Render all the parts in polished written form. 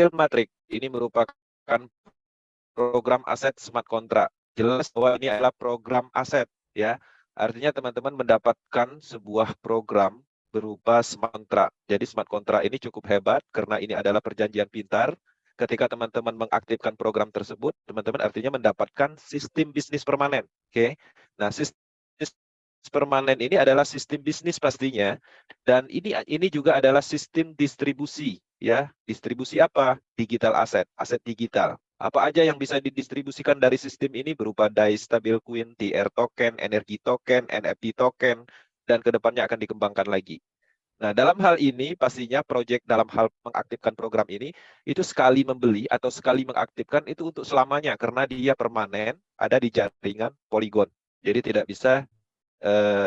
System Matrix ini merupakan program aset smart contract. Jelas bahwa ini adalah program aset, ya. Artinya teman-teman mendapatkan sebuah program berupa smart contract. Jadi smart contract ini cukup hebat karena ini adalah perjanjian pintar. Ketika teman-teman mengaktifkan program tersebut, teman-teman artinya mendapatkan sistem bisnis permanen. Oke. Nah, sistem permanen ini adalah sistem bisnis pastinya, dan ini juga adalah sistem distribusi, ya. Distribusi apa? Digital aset, aset digital. Apa aja yang bisa didistribusikan dari sistem ini berupa DAI stablecoin, TR token, energi token, NFT token, dan kedepannya akan dikembangkan lagi. Nah, dalam hal ini pastinya proyek dalam hal mengaktifkan program ini itu sekali membeli atau sekali mengaktifkan itu untuk selamanya karena dia permanen ada di jaringan Polygon. Jadi tidak bisa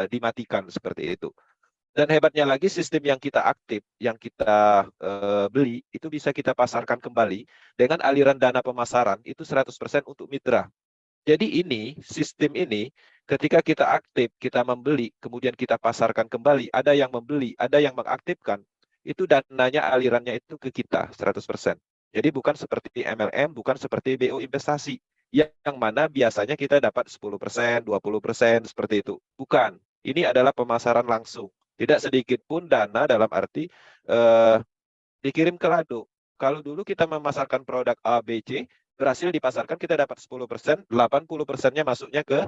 dimatikan seperti itu. Dan hebatnya lagi sistem yang kita aktif, yang kita beli, itu bisa kita pasarkan kembali dengan aliran dana pemasaran itu 100% untuk mitra. Jadi ini, sistem ini, ketika kita aktif, kita membeli, kemudian kita pasarkan kembali, ada yang membeli, ada yang mengaktifkan, itu dananya alirannya itu ke kita 100%. Jadi bukan seperti MLM, bukan seperti BO investasi, yang mana biasanya kita dapat 10%, 20%, seperti itu. Bukan, ini adalah pemasaran langsung. Tidak sedikit pun dana dalam arti dikirim ke lado. Kalau dulu kita memasarkan produk A, B, C, berhasil dipasarkan, kita dapat 10%, 80%-nya masuknya ke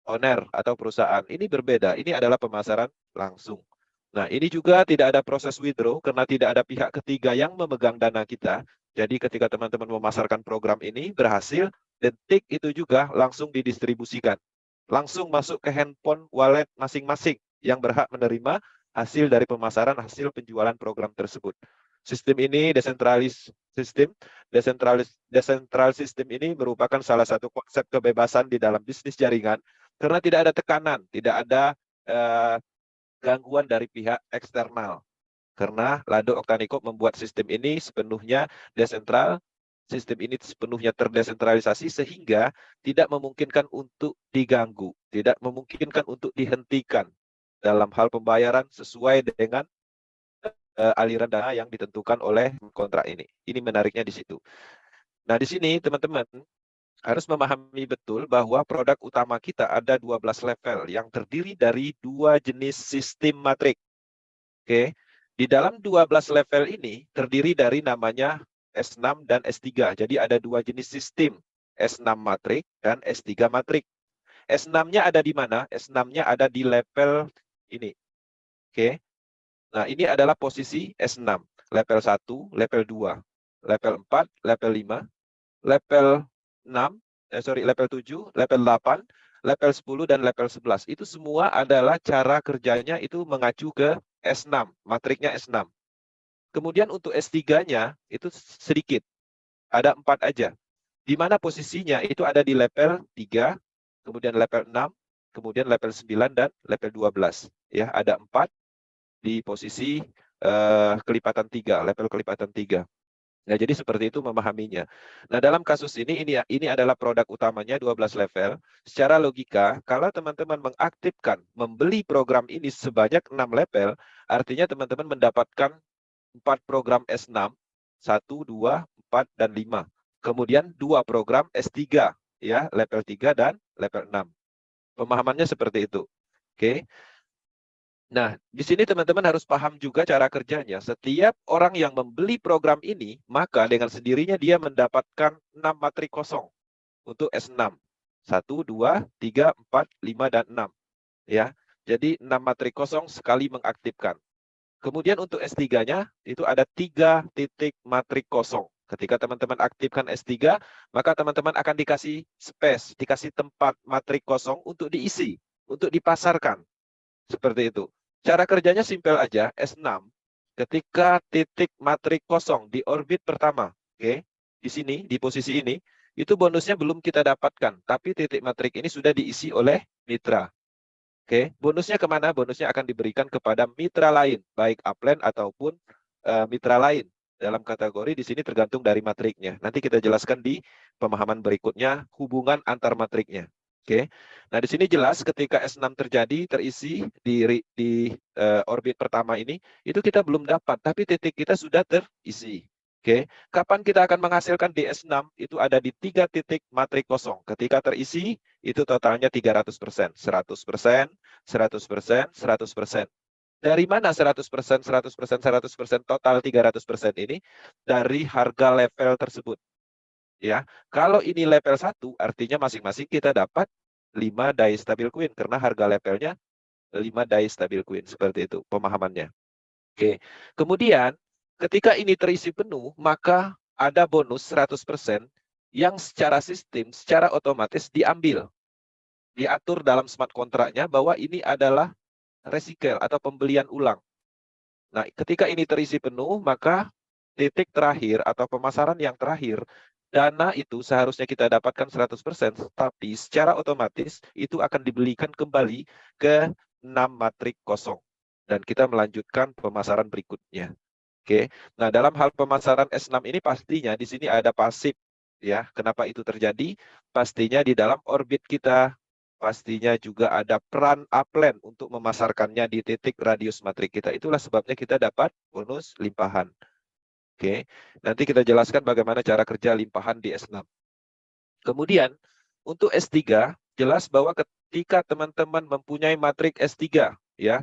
owner atau perusahaan. Ini berbeda, ini adalah pemasaran langsung. Nah, ini juga tidak ada proses withdraw karena tidak ada pihak ketiga yang memegang dana kita. Jadi ketika teman-teman memasarkan program ini berhasil, detik itu juga langsung didistribusikan. Langsung masuk ke handphone wallet masing-masing yang berhak menerima hasil dari pemasaran, hasil penjualan program tersebut. Sistem ini decentral system ini merupakan salah satu konsep kebebasan di dalam bisnis jaringan karena tidak ada tekanan, tidak ada gangguan dari pihak eksternal. Karena Lado Oktaniko membuat sistem ini sepenuhnya desentral, sistem ini sepenuhnya terdesentralisasi sehingga tidak memungkinkan untuk diganggu, tidak memungkinkan untuk dihentikan dalam hal pembayaran sesuai dengan aliran dana yang ditentukan oleh kontrak ini. Ini menariknya di situ. Nah, di sini teman-teman harus memahami betul bahwa produk utama kita ada 12 level yang terdiri dari 2 jenis sistem matrik. Oke. Di dalam 12 level ini terdiri dari namanya S6 dan S3. Jadi ada 2 jenis sistem, S6 matrik dan S3 matrik. S6-nya ada di mana? S6-nya ada di level ini. Oke. Nah, ini adalah posisi S6. Level 1, level 2, level 4, level 5, level 6, level 7, level 8, level 10, dan level 11. Itu semua adalah cara kerjanya itu mengacu ke S6, matriknya S6. Kemudian untuk S3-nya itu sedikit, ada 4 aja. Di mana posisinya itu ada di level 3, kemudian level 6, kemudian level 9, dan level 12. Ya, ada 4 di posisi kelipatan 3, level kelipatan 3. Nah, jadi seperti itu memahaminya. Nah, dalam kasus ini adalah produk utamanya 12 level. Secara logika, kalau teman-teman mengaktifkan, membeli program ini sebanyak 6 level, artinya teman-teman mendapatkan 4 program S6, 1, 2, 4, dan 5. Kemudian 2 program S3, ya, level 3 dan level 6. Pemahamannya seperti itu. Oke. Nah, di sini teman-teman harus paham juga cara kerjanya. Setiap orang yang membeli program ini, maka dengan sendirinya dia mendapatkan 6 matrik kosong untuk S6. 1, 2, 3, 4, 5, dan 6. Ya. Jadi 6 matrik kosong sekali mengaktifkan. Kemudian untuk S3-nya, itu ada 3 titik matrik kosong. Ketika teman-teman aktifkan S3, maka teman-teman akan dikasih space, dikasih tempat matrik kosong untuk diisi, untuk dipasarkan. Seperti itu. Cara kerjanya simpel aja, S6. Ketika titik matrik kosong di orbit pertama, oke, di sini, di posisi ini, itu bonusnya belum kita dapatkan, tapi titik matrik ini sudah diisi oleh mitra. Oke, bonusnya kemana? Bonusnya akan diberikan kepada mitra lain, baik upline ataupun mitra lain. Dalam kategori di sini tergantung dari matriknya. Nanti kita jelaskan di pemahaman berikutnya hubungan antar matriknya. Oke, nah di sini jelas ketika S6 terjadi terisi di orbit pertama ini, itu kita belum dapat, tapi titik kita sudah terisi. Oke, kapan kita akan menghasilkan di S6? Itu ada di 3 titik matrik kosong. Ketika terisi, itu totalnya 300%. 100%, 100%, 100%. Dari mana 100%, 100%, 100% total 300% ini? Dari harga level tersebut. Ya, kalau ini level 1, artinya masing-masing kita dapat 5 die stabil coin karena harga levelnya 5 die stabil coin. Seperti itu pemahamannya. Oke. Kemudian ketika ini terisi penuh, maka ada bonus 100% yang secara sistem, secara otomatis diambil. Diatur dalam smart kontraknya bahwa ini adalah recycle atau pembelian ulang. Nah, ketika ini terisi penuh, maka titik terakhir atau pemasaran yang terakhir, dana itu seharusnya kita dapatkan 100%, tapi secara otomatis itu akan dibelikan kembali ke 6 matrik kosong. Dan kita melanjutkan pemasaran berikutnya. Oke. Nah, dalam hal pemasaran S6 ini pastinya di sini ada pasif ya. Kenapa itu terjadi? Pastinya di dalam orbit kita, pastinya juga ada peran upland untuk memasarkannya di titik radius matrik kita. Itulah sebabnya kita dapat bonus limpahan. Oke. Nanti kita jelaskan bagaimana cara kerja limpahan di S6. Kemudian untuk S3 jelas bahwa ketika teman-teman mempunyai matrik S3 ya,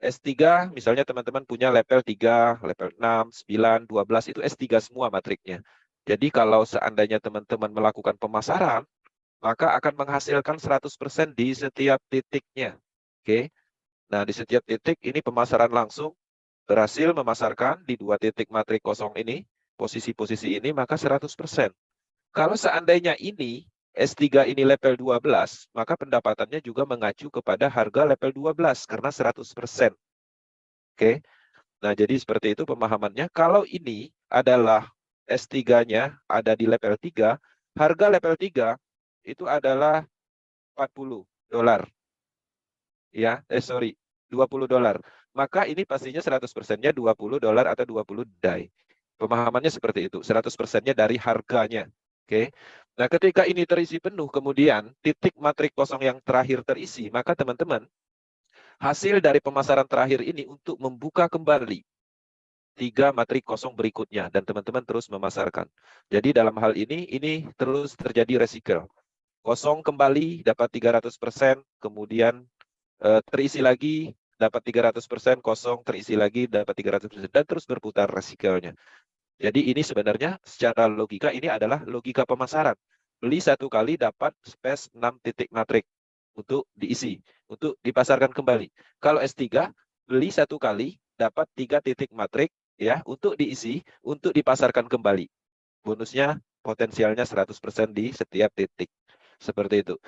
S3 misalnya teman-teman punya level 3, level 6, 9, 12 itu S3 semua matriknya. Jadi kalau seandainya teman-teman melakukan pemasaran, maka akan menghasilkan 100% di setiap titiknya. Oke. Nah, di setiap titik ini pemasaran langsung berhasil memasarkan di 2 titik matrik kosong ini, posisi-posisi ini maka 100%. Kalau seandainya ini S3 ini level 12, maka pendapatannya juga mengacu kepada harga level 12 karena 100%. Oke. Nah, jadi seperti itu pemahamannya. Kalau ini adalah S3-nya ada di level 3, harga level 3 itu adalah $40. Ya, sorry, $20. Maka ini pastinya 100%-nya $20 atau 20 DAI. Pemahamannya seperti itu, 100%-nya dari harganya. Oke. Nah, ketika ini terisi penuh, kemudian titik matrik kosong yang terakhir terisi, maka teman-teman, hasil dari pemasaran terakhir ini untuk membuka kembali 3 matrik kosong berikutnya dan teman-teman terus memasarkan. Jadi dalam hal ini terus terjadi recycle. Kosong kembali dapat 300%, kemudian terisi lagi dapat 300%, kosong terisi lagi dapat 300% dan terus berputar recycle-nya. Jadi ini sebenarnya secara logika ini adalah logika pemasaran. Beli 1 kali dapat space 6 titik matrik untuk diisi, untuk dipasarkan kembali. Kalau S3 beli 1 kali dapat 3 titik matrik ya untuk diisi, untuk dipasarkan kembali. Bonusnya potensialnya 100% di setiap titik. Seperti itu.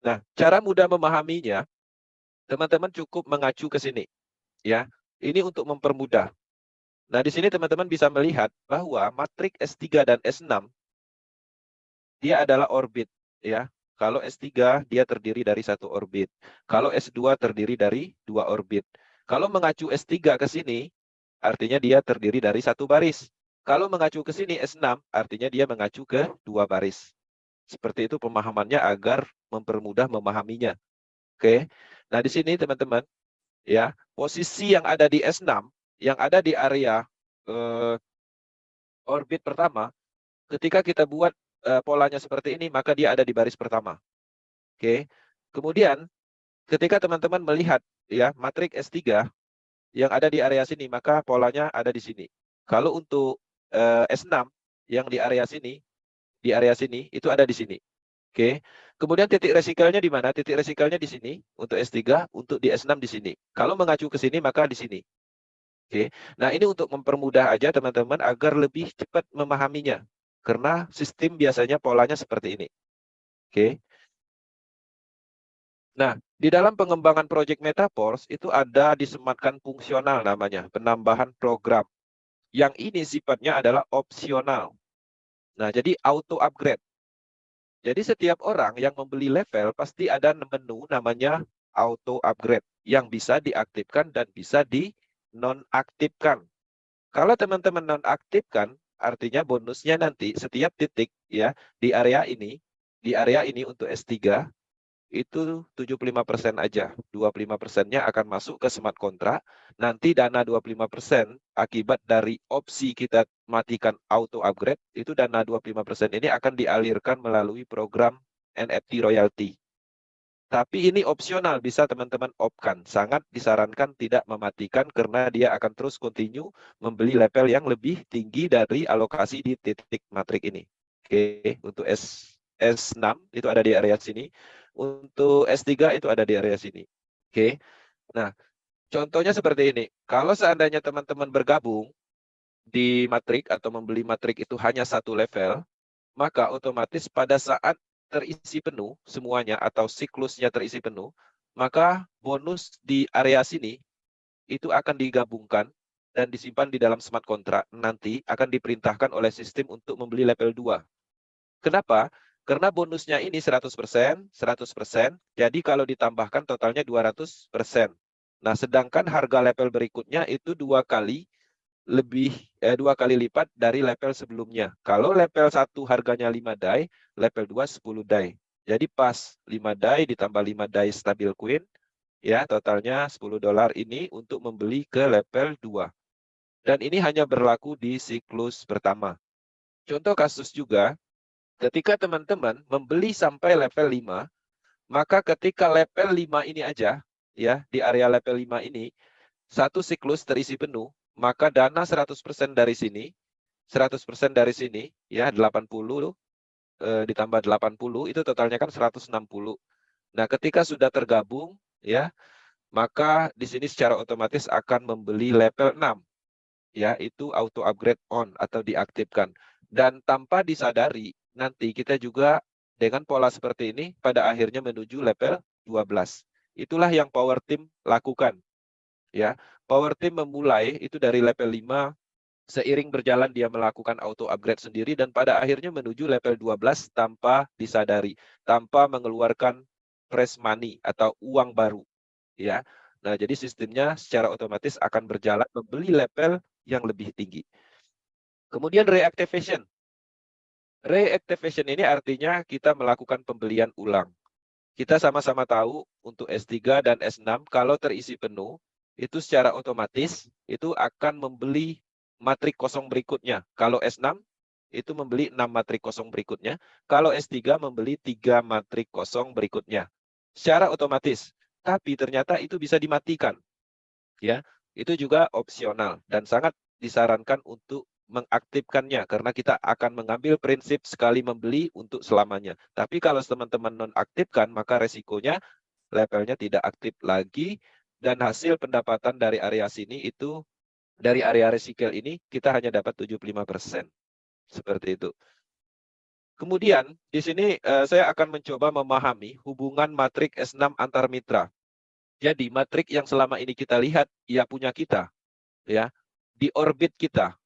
Nah, cara mudah memahaminya, teman-teman cukup mengacu ke sini. Ya, ini untuk mempermudah. Nah, di sini teman-teman bisa melihat bahwa matrik S3 dan S6 dia adalah orbit ya. Kalau S3 dia terdiri dari 1 orbit. Kalau S2 terdiri dari 2 orbit. Kalau mengacu S3 ke sini, artinya dia terdiri dari 1 baris. Kalau mengacu ke sini S6, artinya dia mengacu ke 2 baris. Seperti itu pemahamannya agar mempermudah memahaminya. Oke. Nah, di sini teman-teman ya, posisi yang ada di S6, yang ada di area orbit pertama, ketika kita buat polanya seperti ini, maka dia ada di baris pertama. Oke. Kemudian ketika teman-teman melihat ya matrik S3 yang ada di area sini, maka polanya ada di sini. Kalau untuk S6 yang di area sini itu ada di sini. Oke. Kemudian titik resikelnya di mana? Titik resikelnya di sini untuk S3, untuk di S6 di sini. Kalau mengacu ke sini maka di sini. Oke. Nah, ini untuk mempermudah aja teman-teman agar lebih cepat memahaminya. Karena sistem biasanya polanya seperti ini. Oke. Nah, di dalam pengembangan proyek Metaforce itu ada disematkan fungsional namanya, penambahan program. Yang ini sifatnya adalah opsional. Nah, jadi auto upgrade. Jadi setiap orang yang membeli level pasti ada menu namanya auto upgrade yang bisa diaktifkan dan bisa di nonaktifkan. Kalau teman-teman nonaktifkan, artinya bonusnya nanti setiap titik ya di area ini untuk S3 itu 75% aja. 25%-nya akan masuk ke smart contract. Nanti dana 25% akibat dari opsi kita matikan auto upgrade, itu dana 25% ini akan dialirkan melalui program NFT royalty. Tapi ini opsional, bisa teman-teman off-kan. Sangat disarankan tidak mematikan karena dia akan terus continue membeli level yang lebih tinggi dari alokasi di titik matrik ini. Oke, untuk S6 itu ada di area sini. Untuk S3 itu ada di area sini. Oke. Nah, contohnya seperti ini. Kalau seandainya teman-teman bergabung di matrik atau membeli matrik itu hanya satu level, maka otomatis pada saat terisi penuh semuanya atau siklusnya terisi penuh, maka bonus di area sini itu akan digabungkan dan disimpan di dalam smart contract. Nanti akan diperintahkan oleh sistem untuk membeli level 2. Kenapa? Karena bonusnya ini 100%, 100%, jadi kalau ditambahkan totalnya 200%. Nah, sedangkan harga level berikutnya itu dua kali lipat dari level sebelumnya. Kalau level 1 harganya 5 DAI, level 2 10 DAI. Jadi pas 5 DAI ditambah 5 DAI stabil coin, ya totalnya $10 ini untuk membeli ke level 2. Dan ini hanya berlaku di siklus pertama. Contoh kasus juga, ketika teman-teman membeli sampai level 5, maka ketika level 5 ini aja, ya di area level 5 ini, satu siklus terisi penuh, maka dana 100% dari sini, 100% dari sini, ya 80 ditambah 80, itu totalnya kan 160. Nah, ketika sudah tergabung, ya, maka di sini secara otomatis akan membeli level 6. Ya, itu auto upgrade on atau diaktifkan. Dan tanpa disadari, nanti kita juga dengan pola seperti ini pada akhirnya menuju level 12. Itulah yang Power Team lakukan. Ya, Power Team memulai itu dari level 5, seiring berjalan dia melakukan auto upgrade sendiri dan pada akhirnya menuju level 12 tanpa disadari, tanpa mengeluarkan fresh money atau uang baru, ya. Nah, jadi sistemnya secara otomatis akan berjalan membeli level yang lebih tinggi. Kemudian reactivation. Reactivation ini artinya kita melakukan pembelian ulang. Kita sama-sama tahu untuk S3 dan S6 kalau terisi penuh, itu secara otomatis itu akan membeli matrik kosong berikutnya. Kalau S6 itu membeli 6 matrik kosong berikutnya. Kalau S3 membeli 3 matrik kosong berikutnya. Secara otomatis. Tapi ternyata itu bisa dimatikan. Ya, itu juga opsional dan sangat disarankan untuk mengaktifkannya karena kita akan mengambil prinsip sekali membeli untuk selamanya. Tapi kalau teman-teman nonaktifkan, maka resikonya levelnya tidak aktif lagi dan hasil pendapatan dari area sini itu dari area recycle ini kita hanya dapat 75%. Seperti itu. Kemudian di sini saya akan mencoba memahami hubungan matrik S6 antar mitra. Jadi matrik yang selama ini kita lihat ya punya kita, ya di orbit kita.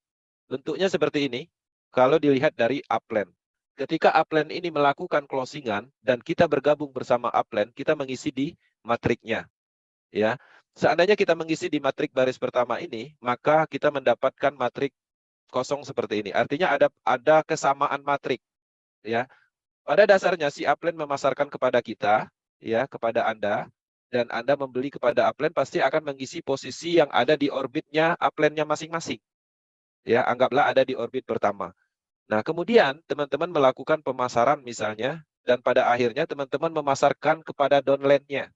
Bentuknya seperti ini. Kalau dilihat dari upland. Ketika upland ini melakukan closingan dan kita bergabung bersama upland, kita mengisi di matriknya. Ya, seandainya kita mengisi di matrik baris pertama ini, maka kita mendapatkan matrik kosong seperti ini. Artinya ada kesamaan matrik. Ya, pada dasarnya si upland memasarkan kepada kita, ya kepada Anda, dan Anda membeli kepada upland pasti akan mengisi posisi yang ada di orbitnya uplandnya masing-masing. Ya, anggaplah ada di orbit pertama. Nah, kemudian teman-teman melakukan pemasaran misalnya, dan pada akhirnya teman-teman memasarkan kepada downline-nya.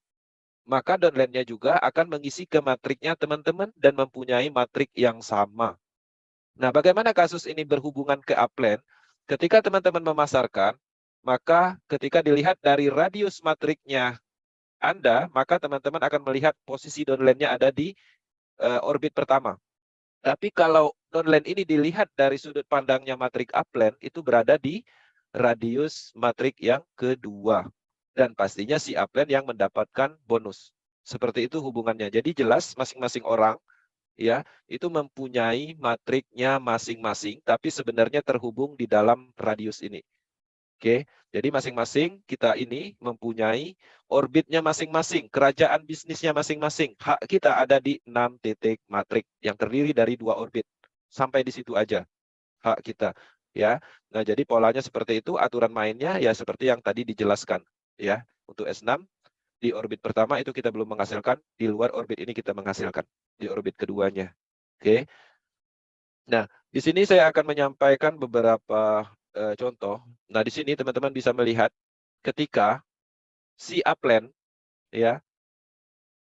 Maka downline-nya juga akan mengisi ke matriknya teman-teman dan mempunyai matrik yang sama. Nah, bagaimana kasus ini berhubungan ke upland? Ketika teman-teman memasarkan, maka ketika dilihat dari radius matriknya Anda, maka teman-teman akan melihat posisi downline-nya ada di orbit pertama. Tapi kalau downline ini dilihat dari sudut pandangnya matrik upland, itu berada di radius matrik yang kedua. Dan pastinya si upland yang mendapatkan bonus. Seperti itu hubungannya. Jadi jelas masing-masing orang ya itu mempunyai matriknya masing-masing, tapi sebenarnya terhubung di dalam radius ini. Oke, jadi masing-masing kita ini mempunyai orbitnya masing-masing, kerajaan bisnisnya masing-masing. Hak kita ada di 6 titik matrik yang terdiri dari 2 orbit. Sampai di situ aja hak kita. Ya, nah jadi polanya seperti itu, aturan mainnya ya seperti yang tadi dijelaskan. Ya, Untuk S6 di orbit pertama itu kita belum menghasilkan, di luar orbit ini kita menghasilkan di orbit keduanya. Oke. Nah, di sini saya akan menyampaikan beberapa contoh. Nah, di sini teman-teman bisa melihat ketika si upland ya,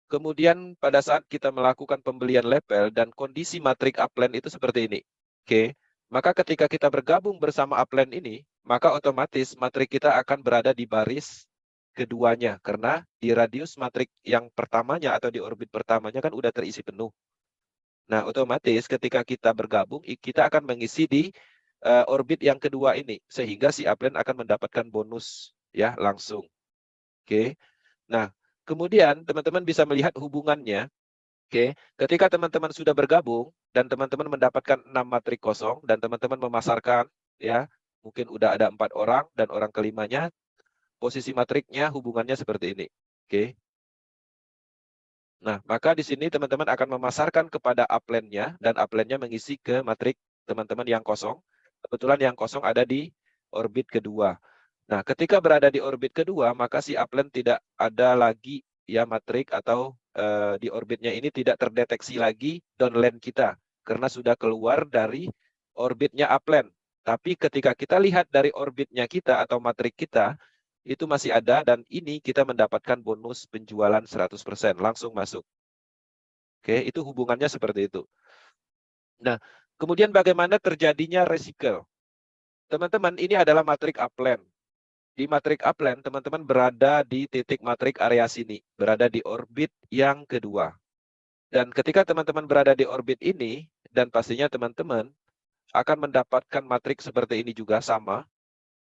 kemudian pada saat kita melakukan pembelian label dan kondisi matrik upland itu seperti ini. Oke. Maka ketika kita bergabung bersama upland ini, maka otomatis matrik kita akan berada di baris keduanya karena di radius matrik yang pertamanya atau di orbit pertamanya kan udah terisi penuh. Nah, otomatis ketika kita bergabung, kita akan mengisi di orbit yang kedua ini, sehingga si upland akan mendapatkan bonus ya langsung. Oke. Nah, kemudian teman-teman bisa melihat hubungannya. Oke, ketika teman-teman sudah bergabung dan teman-teman mendapatkan 6 matrik kosong dan teman-teman memasarkan ya, mungkin udah ada 4 orang dan orang kelimanya posisi matriknya hubungannya seperti ini. Oke. Nah, maka di sini teman-teman akan memasarkan kepada upland-nya dan upland-nya mengisi ke matrik teman-teman yang kosong. Kebetulan yang kosong ada di orbit kedua. Nah, ketika berada di orbit kedua, maka si upland tidak ada lagi ya matrik atau di orbitnya ini tidak terdeteksi lagi downland kita karena sudah keluar dari orbitnya upland. Tapi ketika kita lihat dari orbitnya kita atau matrik kita, itu masih ada dan ini kita mendapatkan bonus penjualan 100%, langsung masuk. Oke, itu hubungannya seperti itu. Nah, kemudian bagaimana terjadinya recycle? Teman-teman, ini adalah matrik upland. Di matrik upland, teman-teman berada di titik matrik area sini, berada di orbit yang kedua. Dan ketika teman-teman berada di orbit ini, dan pastinya teman-teman akan mendapatkan matrik seperti ini juga sama,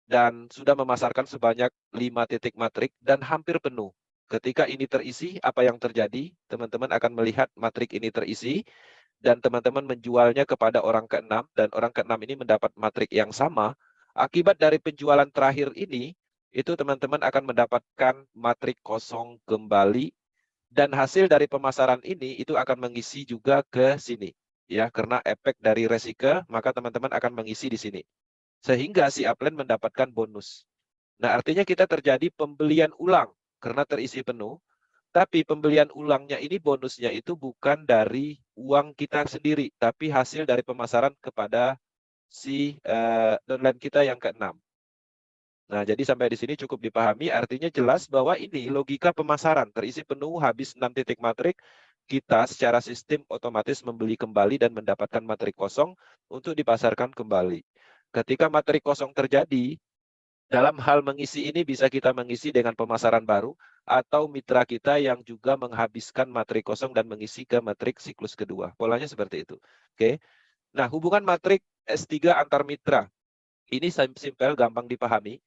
dan sudah memasarkan sebanyak 5 titik matrik dan hampir penuh. Ketika ini terisi, apa yang terjadi? Teman-teman akan melihat matrik ini terisi, dan teman-teman menjualnya kepada orang ke-6, dan orang ke-6 ini mendapat matrik yang sama. Akibat dari penjualan terakhir ini, itu teman-teman akan mendapatkan matrik kosong kembali, dan hasil dari pemasaran ini itu akan mengisi juga ke sini. Ya, karena efek dari resiko, maka teman-teman akan mengisi di sini. Sehingga si upland mendapatkan bonus. Nah, artinya kita terjadi pembelian ulang karena terisi penuh, tapi pembelian ulangnya ini bonusnya itu bukan dari uang kita sendiri, tapi hasil dari pemasaran kepada si downline kita yang ke-6. Nah, jadi sampai di sini cukup dipahami, artinya jelas bahwa ini logika pemasaran, terisi penuh, habis 6 titik matrik, kita secara sistem otomatis membeli kembali dan mendapatkan matrik kosong untuk dipasarkan kembali. Ketika matrik kosong terjadi, dalam hal mengisi ini bisa kita mengisi dengan pemasaran baru atau mitra kita yang juga menghabiskan matrik kosong dan mengisi ke matrik siklus kedua. Polanya seperti itu. Oke. Nah, hubungan matrik S3 antar mitra. Ini simpel, gampang dipahami.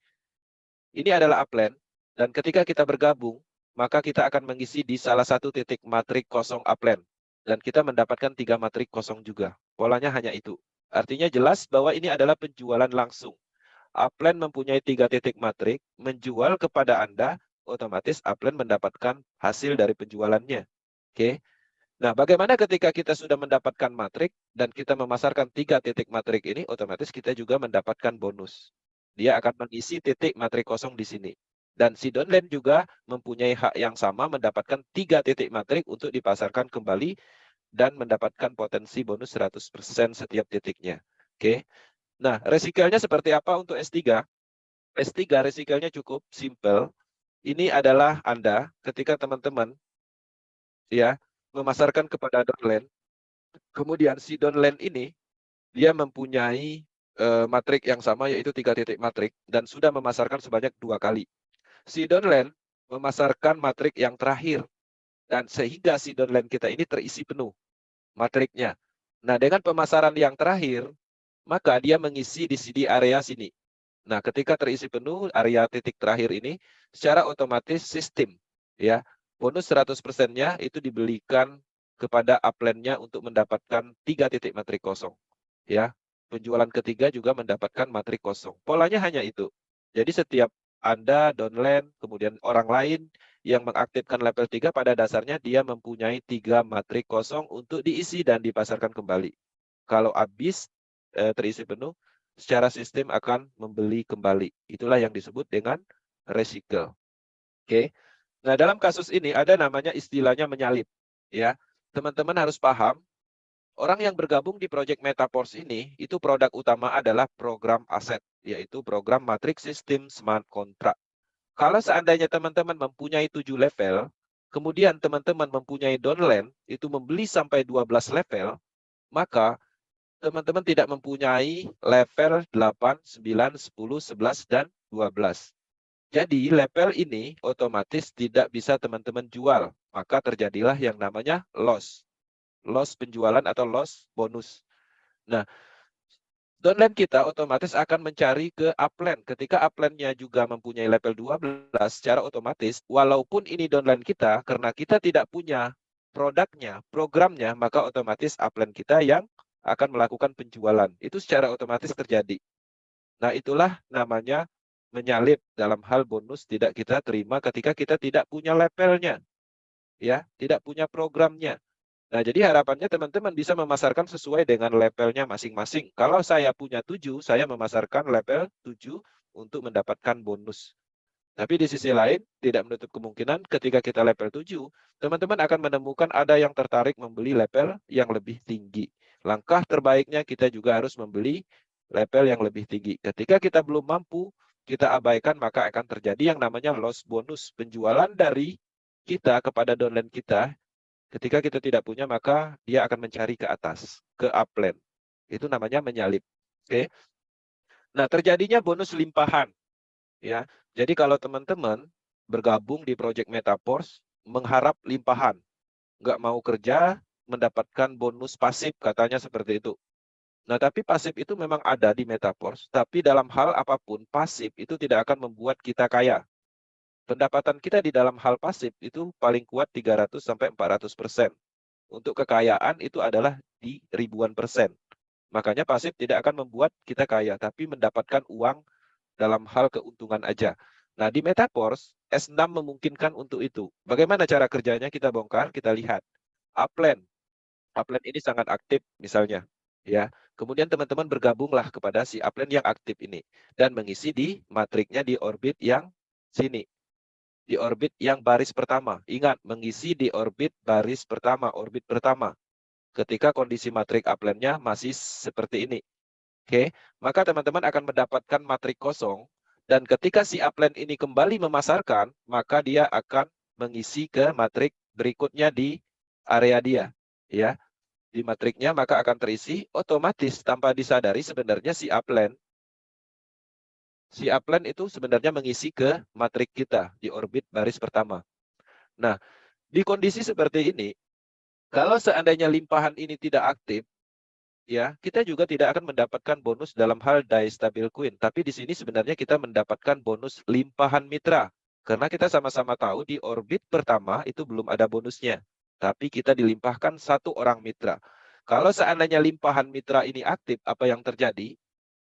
Ini adalah upland dan ketika kita bergabung, maka kita akan mengisi di salah satu titik matrik kosong upland dan kita mendapatkan 3 matrik kosong juga. Polanya hanya itu. Artinya jelas bahwa ini adalah penjualan langsung. Upland mempunyai 3 titik matrik, menjual kepada Anda, otomatis upland mendapatkan hasil dari penjualannya. Oke. Nah, bagaimana ketika kita sudah mendapatkan matrik dan kita memasarkan 3 titik matrik ini, otomatis kita juga mendapatkan bonus. Dia akan mengisi titik matrik kosong di sini. Dan si downline juga mempunyai hak yang sama mendapatkan 3 titik matrik untuk dipasarkan kembali dan mendapatkan potensi bonus 100% setiap titiknya. Oke. Nah, resikalnya seperti apa untuk S3? S3 resikalnya cukup simple. Ini adalah Anda ketika teman-teman ya memasarkan kepada downline, kemudian si downline ini dia mempunyai matrik yang sama yaitu 3 titik matrik dan sudah memasarkan sebanyak 2 kali. Si downline memasarkan matrik yang terakhir dan sehingga si downline kita ini terisi penuh matriknya. Nah, dengan pemasaran yang terakhir, maka dia mengisi di CD area sini. Nah, ketika terisi penuh area titik terakhir ini, secara otomatis sistem ya bonus 100%-nya itu dibelikan kepada upland-nya untuk mendapatkan 3 titik matrik kosong. Ya, penjualan ketiga juga mendapatkan matrik kosong. Polanya hanya itu. Jadi setiap Anda downline, kemudian orang lain yang mengaktifkan level 3 pada dasarnya dia mempunyai 3 matrik kosong untuk diisi dan dipasarkan kembali. Kalau habis terisi penuh, secara sistem akan membeli kembali. Itulah yang disebut dengan recycle. Oke. Nah, dalam kasus ini ada namanya istilahnya menyalip. Ya, teman-teman harus paham, orang yang bergabung di Project Metaforce ini, itu produk utama adalah program aset, yaitu program Matrix System Smart Contract. Kalau seandainya teman-teman mempunyai 7 level, kemudian teman-teman mempunyai downline, itu membeli sampai 12 level, maka teman-teman tidak mempunyai level 8, 9, 10, 11, dan 12. Jadi level ini otomatis tidak bisa teman-teman jual. Maka terjadilah yang namanya loss. Loss penjualan atau loss bonus. Nah, downline kita otomatis akan mencari ke upline. Ketika upline-nya juga mempunyai level 12, secara otomatis, walaupun ini downline kita, karena kita tidak punya produknya, programnya, maka otomatis upline kita yang akan melakukan penjualan. Itu secara otomatis terjadi. Nah, itulah namanya menyalip dalam hal bonus tidak kita terima ketika kita tidak punya levelnya, ya, tidak punya programnya. Nah, jadi harapannya teman-teman bisa memasarkan sesuai dengan levelnya masing-masing. Kalau saya punya 7, saya memasarkan level 7 untuk mendapatkan bonus. Tapi di sisi lain, tidak menutup kemungkinan ketika kita level 7, teman-teman akan menemukan ada yang tertarik membeli level yang lebih tinggi. Langkah terbaiknya kita juga harus membeli level yang lebih tinggi. Ketika kita belum mampu, kita abaikan, maka akan terjadi yang namanya loss bonus. Penjualan dari kita kepada downline kita, ketika kita tidak punya, maka dia akan mencari ke atas, ke upline. Itu namanya menyalip. Oke. Nah, terjadinya bonus limpahan. Ya, jadi kalau teman-teman bergabung di Project Metaforce, mengharap limpahan, nggak mau kerja, mendapatkan bonus pasif, katanya seperti itu. Nah, tapi pasif itu memang ada di Metaforce, tapi dalam hal apapun, pasif itu tidak akan membuat kita kaya. Pendapatan kita di dalam hal pasif itu paling kuat 300-400%. Untuk kekayaan itu adalah di ribuan persen. Makanya pasif tidak akan membuat kita kaya, tapi mendapatkan uang dalam hal keuntungan aja. Nah, di Metaforce, S6 memungkinkan untuk itu. Bagaimana cara kerjanya kita bongkar, kita lihat. Upland. Upland ini sangat aktif misalnya. Ya, kemudian teman-teman bergabunglah kepada si upland yang aktif ini dan mengisi di matriknya di orbit yang sini. Di orbit yang baris pertama. Ingat, mengisi di orbit baris pertama, orbit pertama. Ketika kondisi matrik upland-nya masih seperti ini. Oke, maka teman-teman akan mendapatkan matrik kosong, dan ketika si upline ini kembali memasarkan, maka dia akan mengisi ke matrik berikutnya di area dia. Ya, di matriknya maka akan terisi otomatis tanpa disadari sebenarnya si upline itu sebenarnya mengisi ke matrik kita di orbit baris pertama. Nah, di kondisi seperti ini, kalau seandainya limpahan ini tidak aktif, ya, kita juga tidak akan mendapatkan bonus dalam hal die stabil queen. Tapi di sini sebenarnya kita mendapatkan bonus limpahan mitra. Karena kita sama-sama tahu di orbit pertama itu belum ada bonusnya. Tapi kita dilimpahkan satu orang mitra. Kalau seandainya limpahan mitra ini aktif, apa yang terjadi?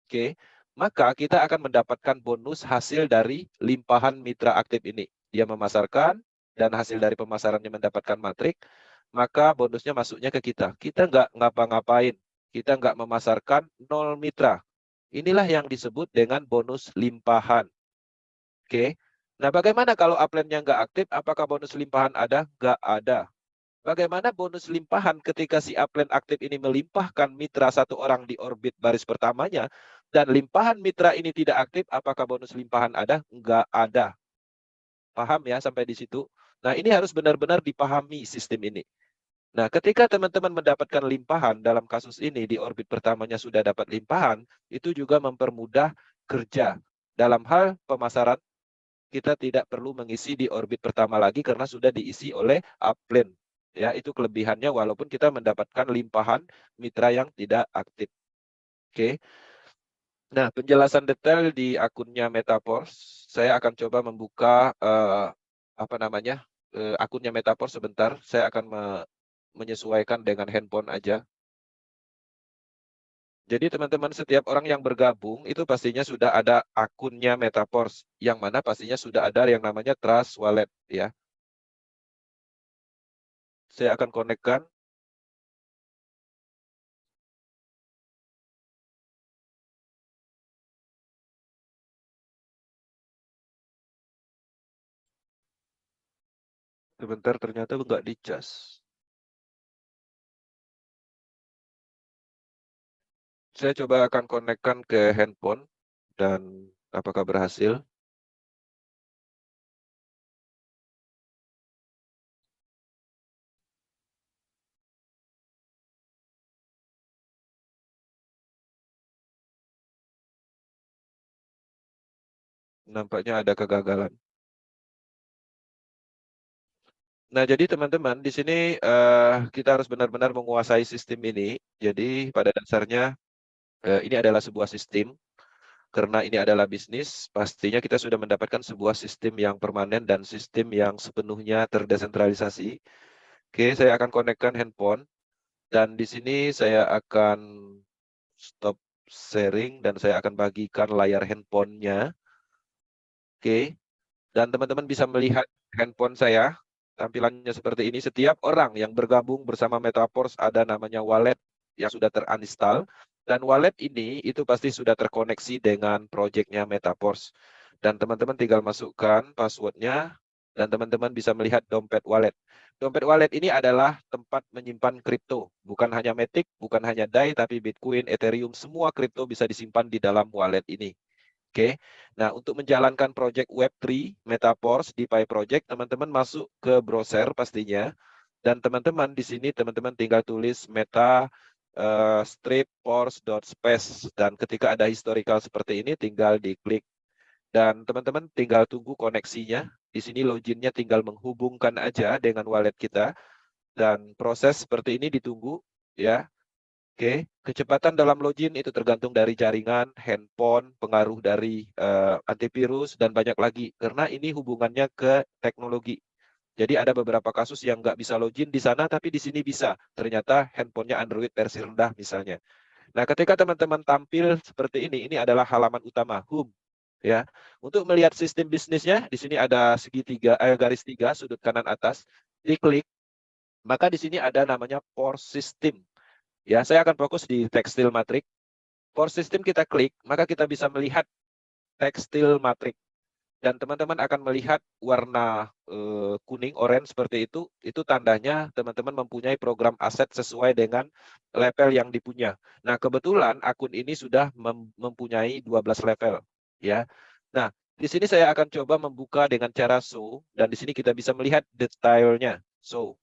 Oke, maka kita akan mendapatkan bonus hasil dari limpahan mitra aktif ini. Dia memasarkan, dan hasil dari pemasarannya mendapatkan matrik, maka bonusnya masuknya ke kita. Kita nggak ngapa-ngapain. Kita nggak memasarkan, nol mitra. Inilah yang disebut dengan bonus limpahan. Oke. Nah, bagaimana kalau upline-nya nggak aktif? Apakah bonus limpahan ada? Nggak ada. Bagaimana bonus limpahan ketika si upline aktif ini melimpahkan mitra satu orang di orbit baris pertamanya, dan limpahan mitra ini tidak aktif, apakah bonus limpahan ada? Nggak ada. Paham ya sampai di situ? Nah, ini harus benar-benar dipahami sistem ini. Nah, ketika teman-teman mendapatkan limpahan, dalam kasus ini di orbit pertamanya sudah dapat limpahan, itu juga mempermudah kerja. Dalam hal pemasaran, kita tidak perlu mengisi di orbit pertama lagi karena sudah diisi oleh upline. Ya, itu kelebihannya walaupun kita mendapatkan limpahan mitra yang tidak aktif. Oke. Nah, penjelasan detail di akunnya Metaforce, saya akan coba membuka apa namanya? Akunnya Metaforce sebentar. Saya akan menyesuaikan dengan handphone aja. Jadi teman-teman, setiap orang yang bergabung itu pastinya sudah ada akunnya Metaforce, yang mana pastinya sudah ada yang namanya Trust Wallet ya. Saya akan konekkan. Sebentar, ternyata nggak dicas. Saya coba akan konekkan ke handphone dan apakah berhasil? Nampaknya ada kegagalan. Nah, jadi teman-teman di sini kita harus benar-benar menguasai sistem ini. Jadi pada dasarnya ini adalah sebuah sistem. Karena ini adalah bisnis, pastinya kita sudah mendapatkan sebuah sistem yang permanen dan sistem yang sepenuhnya terdesentralisasi. Oke, saya akan konekkan handphone dan di sini saya akan stop sharing dan saya akan bagikan layar handphonenya. Oke, dan teman-teman bisa melihat handphone saya. Tampilannya seperti ini. Setiap orang yang bergabung bersama Metaforce ada namanya wallet yang sudah terinstall. Dan wallet ini itu pasti sudah terkoneksi dengan projectnya Metaforce. Dan teman-teman tinggal masukkan passwordnya dan teman-teman bisa melihat dompet wallet. Dompet wallet ini adalah tempat menyimpan kripto. Bukan hanya Matic, bukan hanya DAI, tapi Bitcoin, Ethereum, semua kripto bisa disimpan di dalam wallet ini. Oke, nah untuk menjalankan project Web3 Metaforce di Pi Project, teman-teman masuk ke browser pastinya, dan teman-teman di sini teman-teman tinggal tulis meta strip force.space, dan ketika ada historical seperti ini tinggal diklik, dan teman-teman tinggal tunggu koneksinya. Di sini loginnya tinggal menghubungkan aja dengan wallet kita, dan proses seperti ini ditunggu ya. Oke, kecepatan dalam login itu tergantung dari jaringan, handphone, pengaruh dari antivirus, dan banyak lagi. Karena ini hubungannya ke teknologi. Jadi ada beberapa kasus yang nggak bisa login di sana, tapi di sini bisa. Ternyata handphonenya Android versi rendah misalnya. Nah, ketika teman-teman tampil seperti ini adalah halaman utama, home. Ya, untuk melihat sistem bisnisnya, di sini ada segitiga, garis tiga, sudut kanan atas. Diklik, maka di sini ada namanya Core System. Ya, saya akan fokus di tekstil matrik. Core system kita klik, maka kita bisa melihat tekstil matrik. Dan teman-teman akan melihat warna kuning, orange seperti itu tandanya teman-teman mempunyai program aset sesuai dengan level yang dipunya. Nah, kebetulan akun ini sudah mempunyai 12 level. Ya. Nah, di sini saya akan coba membuka dengan cara show, dan di sini kita bisa melihat detailnya. Show.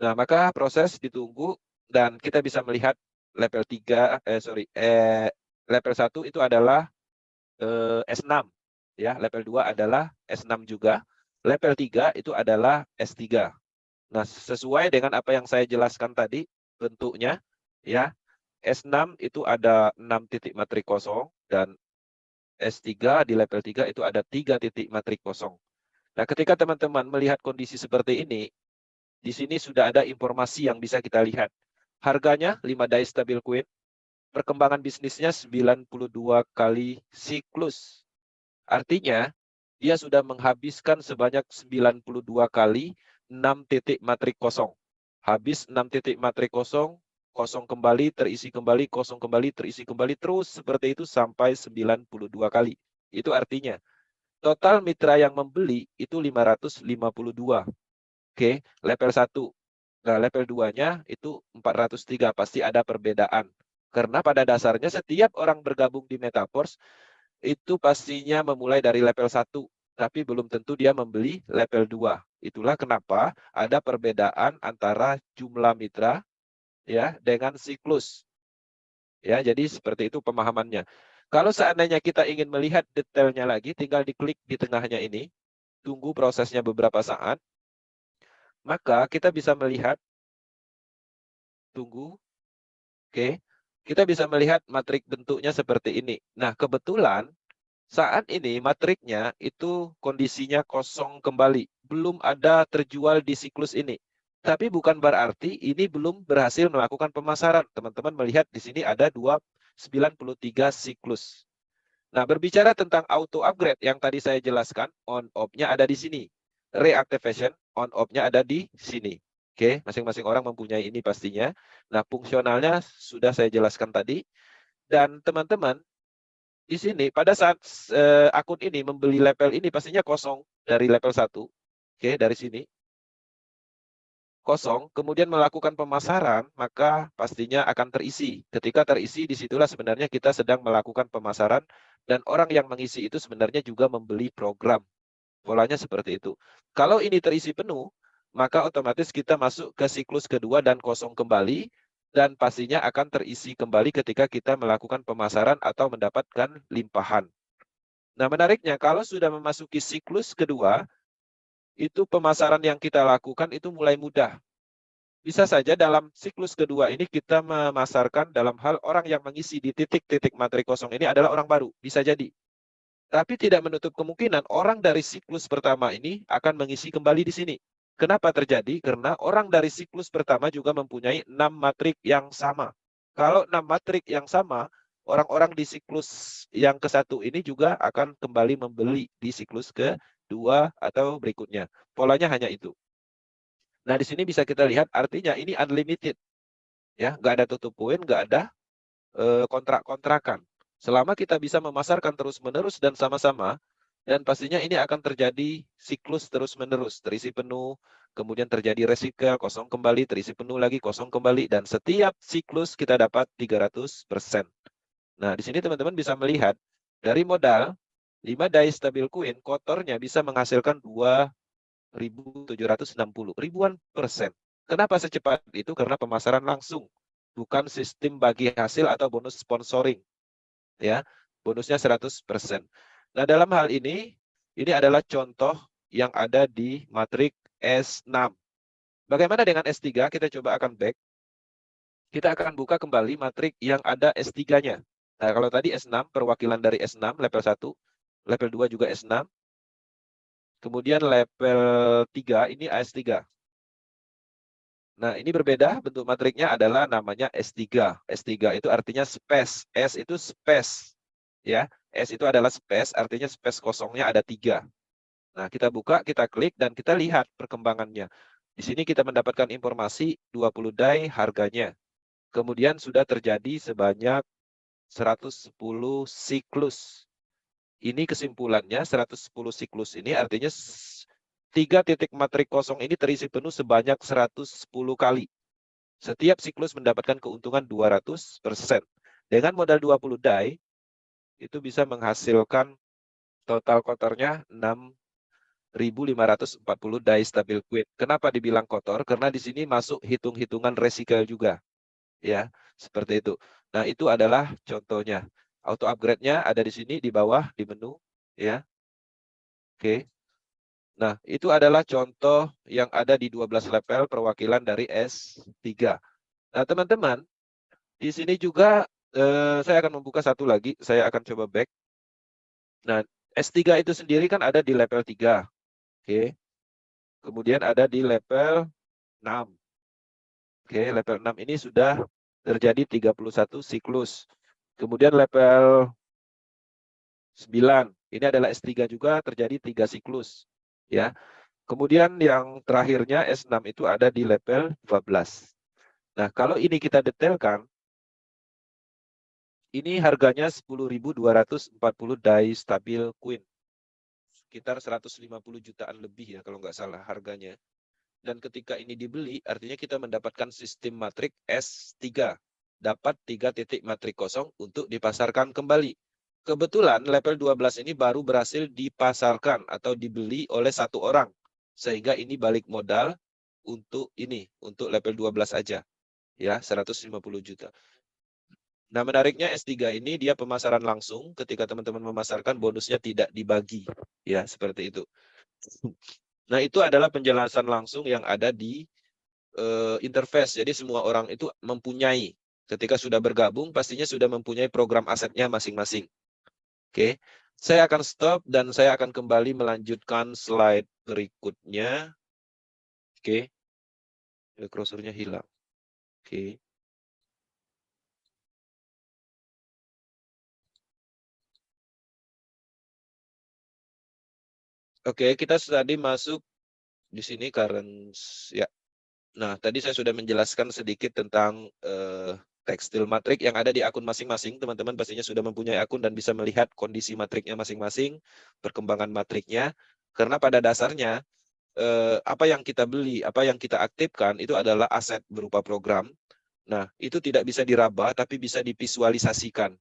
Nah, maka proses ditunggu dan kita bisa melihat level 3 level 1 itu adalah S6 ya, level 2 adalah S6 juga. Level 3 itu adalah S3. Nah, sesuai dengan apa yang saya jelaskan tadi bentuknya ya. S6 itu ada 6 titik matrik kosong dan S3 di level 3 itu ada 3 titik matrik kosong. Nah, ketika teman-teman melihat kondisi seperti ini, di sini sudah ada informasi yang bisa kita lihat. Harganya 5 DAI stabil coin, perkembangan bisnisnya 92 kali siklus. Artinya, dia sudah menghabiskan sebanyak 92 kali 6 titik matrik kosong. Habis 6 titik matrik kosong, kosong kembali, terisi kembali, kosong kembali, terisi kembali, terus seperti itu sampai 92 kali. Itu artinya, total mitra yang membeli itu 552. Oke, level 1. Nah, level 2-nya itu 403, pasti ada perbedaan. Karena pada dasarnya setiap orang bergabung di Metaforce itu pastinya memulai dari level 1, tapi belum tentu dia membeli level 2. Itulah kenapa ada perbedaan antara jumlah mitra ya dengan siklus. Ya, jadi seperti itu pemahamannya. Kalau seandainya kita ingin melihat detailnya lagi, tinggal diklik di tengahnya ini, tunggu prosesnya beberapa saat, maka kita bisa melihat, tunggu, oke, kita bisa melihat matrik bentuknya seperti ini. Nah, kebetulan saat ini matriknya itu kondisinya kosong kembali. Belum ada terjual di siklus ini. Tapi bukan berarti ini belum berhasil melakukan pemasaran. Teman-teman melihat di sini ada 93 siklus. Nah, berbicara tentang auto upgrade yang tadi saya jelaskan, on off-nya ada di sini. Reactivation, on off-nya ada di sini. Oke, masing-masing orang mempunyai ini pastinya. Nah, fungsionalnya sudah saya jelaskan tadi. Dan teman-teman, di sini pada saat akun ini membeli level ini pastinya kosong dari level 1. Oke, dari sini. kosong, kemudian melakukan pemasaran, maka pastinya akan terisi. Ketika terisi, disitulah sebenarnya kita sedang melakukan pemasaran, dan orang yang mengisi itu sebenarnya juga membeli program. Polanya seperti itu. Kalau ini terisi penuh, maka otomatis kita masuk ke siklus kedua dan kosong kembali, dan pastinya akan terisi kembali ketika kita melakukan pemasaran atau mendapatkan limpahan. Nah, menariknya, kalau sudah memasuki siklus kedua, itu pemasaran yang kita lakukan itu mulai mudah. Bisa saja dalam siklus kedua ini kita memasarkan dalam hal orang yang mengisi di titik-titik materi kosong ini adalah orang baru. Bisa jadi. Tapi tidak menutup kemungkinan orang dari siklus pertama ini akan mengisi kembali di sini. Kenapa terjadi? Karena orang dari siklus pertama juga mempunyai 6 matrik yang sama. Kalau 6 matrik yang sama, orang-orang di siklus yang ke-1 ini juga akan kembali membeli di siklus kedua atau berikutnya. Polanya hanya itu. Nah, di sini bisa kita lihat artinya ini unlimited. Ya, nggak ada tutup poin, nggak ada kontrak-kontrakan. Selama kita bisa memasarkan terus-menerus dan sama-sama, dan pastinya ini akan terjadi siklus terus-menerus, terisi penuh, kemudian terjadi recycle, kosong kembali, terisi penuh lagi, kosong kembali, dan setiap siklus kita dapat 300%. Nah, di sini teman-teman bisa melihat, dari modal 5 die stabil coin, kotornya bisa menghasilkan 2.760, ribuan persen. Kenapa secepat itu? Karena pemasaran langsung, bukan sistem bagi hasil atau bonus sponsoring. Ya, bonusnya 100%. Nah, dalam hal ini adalah contoh yang ada di matrik S6. Bagaimana dengan S3? Kita coba akan back. Kita akan buka kembali matrik yang ada S3-nya. Nah, kalau tadi S6, perwakilan dari S6, level 1, level 2 juga S6. Kemudian level 3, ini AS3. Nah, ini berbeda, bentuk matriknya adalah namanya S3. S3 itu artinya space. S itu space. Ya, S itu adalah space, artinya space kosongnya ada 3. Nah, kita buka, kita klik, dan kita lihat perkembangannya. Di sini kita mendapatkan informasi 20 die harganya. Kemudian sudah terjadi sebanyak 110 siklus. Ini kesimpulannya, 110 siklus ini artinya 3 titik matrik kosong ini terisi penuh sebanyak 110 kali. Setiap siklus mendapatkan keuntungan 200%. Dengan modal 20 die, itu bisa menghasilkan total kotornya 6.540 die stabil coin. Kenapa dibilang kotor? Karena di sini masuk hitung-hitungan recycle juga. Ya, seperti itu. Nah, itu adalah contohnya. Auto upgrade-nya ada di sini di bawah di menu, ya. Oke. Nah, itu adalah contoh yang ada di 12 level perwakilan dari S3. Nah, teman-teman, di sini juga saya akan membuka satu lagi. Saya akan coba back. Nah, S3 itu sendiri kan ada di level 3. Oke. Kemudian ada di level 6. Oke, level 6 ini sudah terjadi 31 siklus. Kemudian level 9, ini adalah S3 juga terjadi 3 siklus. Ya. Kemudian yang terakhirnya S6 itu ada di level 12. Nah, kalau ini kita detailkan, ini harganya 10.240 die stabil coin. Sekitar 150 jutaan lebih ya kalau nggak salah harganya. Dan ketika ini dibeli, artinya kita mendapatkan sistem matrik S3. Dapat 3 titik matrik kosong untuk dipasarkan kembali. Kebetulan level 12 ini baru berhasil dipasarkan atau dibeli oleh satu orang. Sehingga ini balik modal untuk ini, untuk level 12 aja. Ya, 150 juta. Nah, menariknya S3 ini dia pemasaran langsung. Ketika teman-teman memasarkan, bonusnya tidak dibagi. Ya, seperti itu. Nah, itu adalah penjelasan langsung yang ada di interface. Jadi semua orang itu mempunyai. Ketika sudah bergabung, pastinya sudah mempunyai program asetnya masing-masing. Oke. Saya akan stop dan saya akan kembali melanjutkan slide berikutnya. Oke. Cursornya hilang. Oke. Oke, kita tadi masuk di sini karena ya. Nah, tadi saya sudah menjelaskan sedikit tentang tekstil matrik yang ada di akun masing-masing. Teman-teman pastinya sudah mempunyai akun dan bisa melihat kondisi matriknya masing-masing, perkembangan matriknya. Karena pada dasarnya apa yang kita beli, apa yang kita aktifkan itu adalah aset berupa program. Nah, itu tidak bisa diraba, tapi bisa divisualisasikan.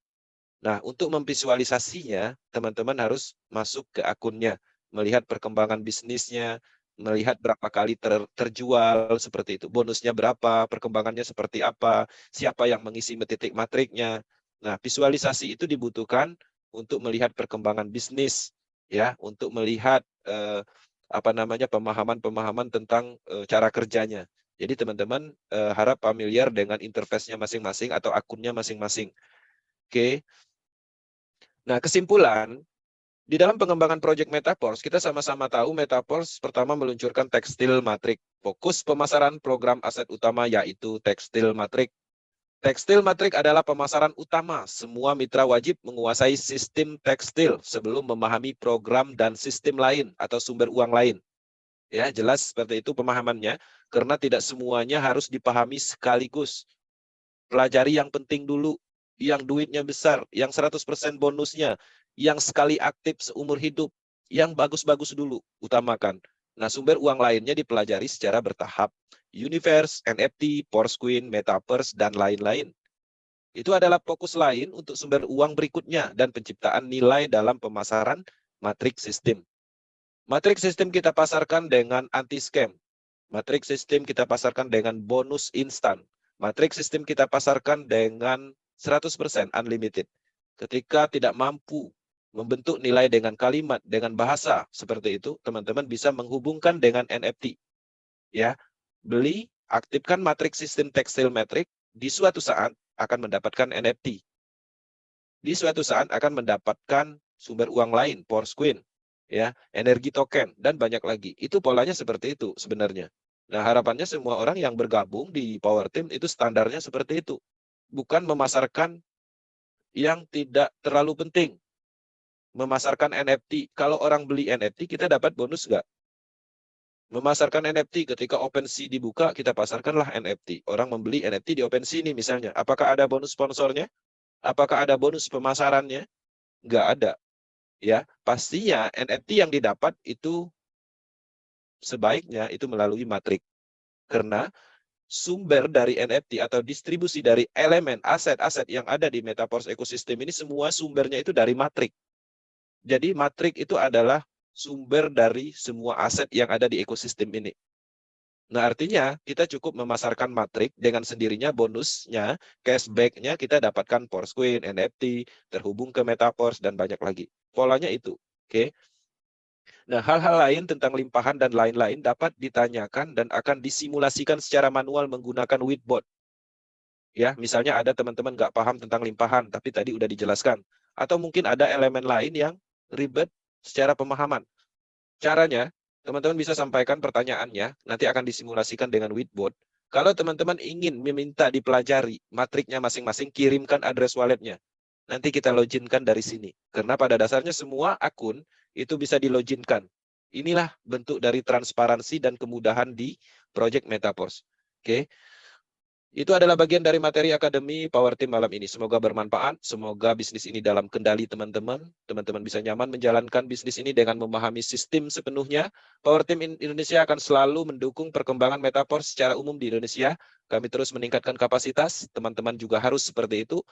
Nah, untuk memvisualisasinya, teman-teman harus masuk ke akunnya, melihat perkembangan bisnisnya, melihat berapa kali terjual, seperti itu. Bonusnya berapa, perkembangannya seperti apa, siapa yang mengisi titik matriknya. Nah, visualisasi itu dibutuhkan untuk melihat perkembangan bisnis, ya, untuk melihat pemahaman-pemahaman tentang cara kerjanya. Jadi teman-teman harap familiar dengan interface-nya masing-masing atau akunnya masing-masing. Oke. Nah, kesimpulan, di dalam pengembangan proyek Metaforce, kita sama-sama tahu Metaforce pertama meluncurkan tekstil matrik. Fokus pemasaran program aset utama yaitu tekstil matrik. Tekstil matrik adalah pemasaran utama. Semua mitra wajib menguasai sistem tekstil sebelum memahami program dan sistem lain atau sumber uang lain. Ya, jelas seperti itu pemahamannya, karena tidak semuanya harus dipahami sekaligus. Pelajari yang penting dulu, yang duitnya besar, yang 100% bonusnya, yang sekali aktif seumur hidup, yang bagus-bagus dulu, utamakan. Nah, sumber uang lainnya dipelajari secara bertahap. Universe, NFT, Porosqueen, Metaverse, dan lain-lain. Itu adalah fokus lain untuk sumber uang berikutnya dan penciptaan nilai dalam pemasaran matriks sistem. Matriks sistem kita pasarkan dengan anti-scam. Matriks sistem kita pasarkan dengan bonus instan. Matriks sistem kita pasarkan dengan 100% unlimited. Ketika tidak mampu membentuk nilai dengan kalimat, dengan bahasa seperti itu, teman-teman bisa menghubungkan dengan NFT. Ya, beli, aktifkan matriks sistem tekstil metrik, di suatu saat akan mendapatkan NFT. Di suatu saat akan mendapatkan sumber uang lain, Porosqueen, ya, energi token, dan banyak lagi. Itu polanya seperti itu sebenarnya. Nah, harapannya semua orang yang bergabung di Power Team itu standarnya seperti itu. Bukan memasarkan yang tidak terlalu penting. Memasarkan NFT. Kalau orang beli NFT, kita dapat bonus nggak? Memasarkan NFT ketika OpenSea dibuka, kita pasarkanlah NFT. Orang membeli NFT di OpenSea ini misalnya. Apakah ada bonus sponsornya? Apakah ada bonus pemasarannya? Nggak ada. Ya, pastinya NFT yang didapat itu sebaiknya itu melalui matrik. Karena sumber dari NFT atau distribusi dari elemen aset-aset yang ada di Metaverse ekosistem ini semua sumbernya itu dari matrik. Jadi matrik itu adalah sumber dari semua aset yang ada di ekosistem ini. Nah, artinya kita cukup memasarkan matrik dengan sendirinya bonusnya, cashback-nya kita dapatkan Porosqueen, NFT, terhubung ke Metaverse, dan banyak lagi. Polanya itu. Oke. Nah, hal-hal lain tentang limpahan dan lain-lain dapat ditanyakan dan akan disimulasikan secara manual menggunakan Whiteboard. Ya, misalnya ada teman-teman nggak paham tentang limpahan, tapi tadi udah dijelaskan. Atau mungkin ada elemen lain yang ribet secara pemahaman. Caranya, teman-teman bisa sampaikan pertanyaannya, nanti akan disimulasikan dengan Whiteboard. Kalau teman-teman ingin meminta dipelajari matriknya masing-masing, kirimkan address walletnya. Nanti kita loginkan dari sini. Karena pada dasarnya semua akun itu bisa diloginkan. Inilah bentuk dari transparansi dan kemudahan di Project Metaverse. Oke. Itu adalah bagian dari materi Akademi Power Team malam ini. Semoga bermanfaat, semoga bisnis ini dalam kendali teman-teman. Teman-teman bisa nyaman menjalankan bisnis ini dengan memahami sistem sepenuhnya. Power Team Indonesia akan selalu mendukung perkembangan Metaverse secara umum di Indonesia. Kami terus meningkatkan kapasitas, teman-teman juga harus seperti itu.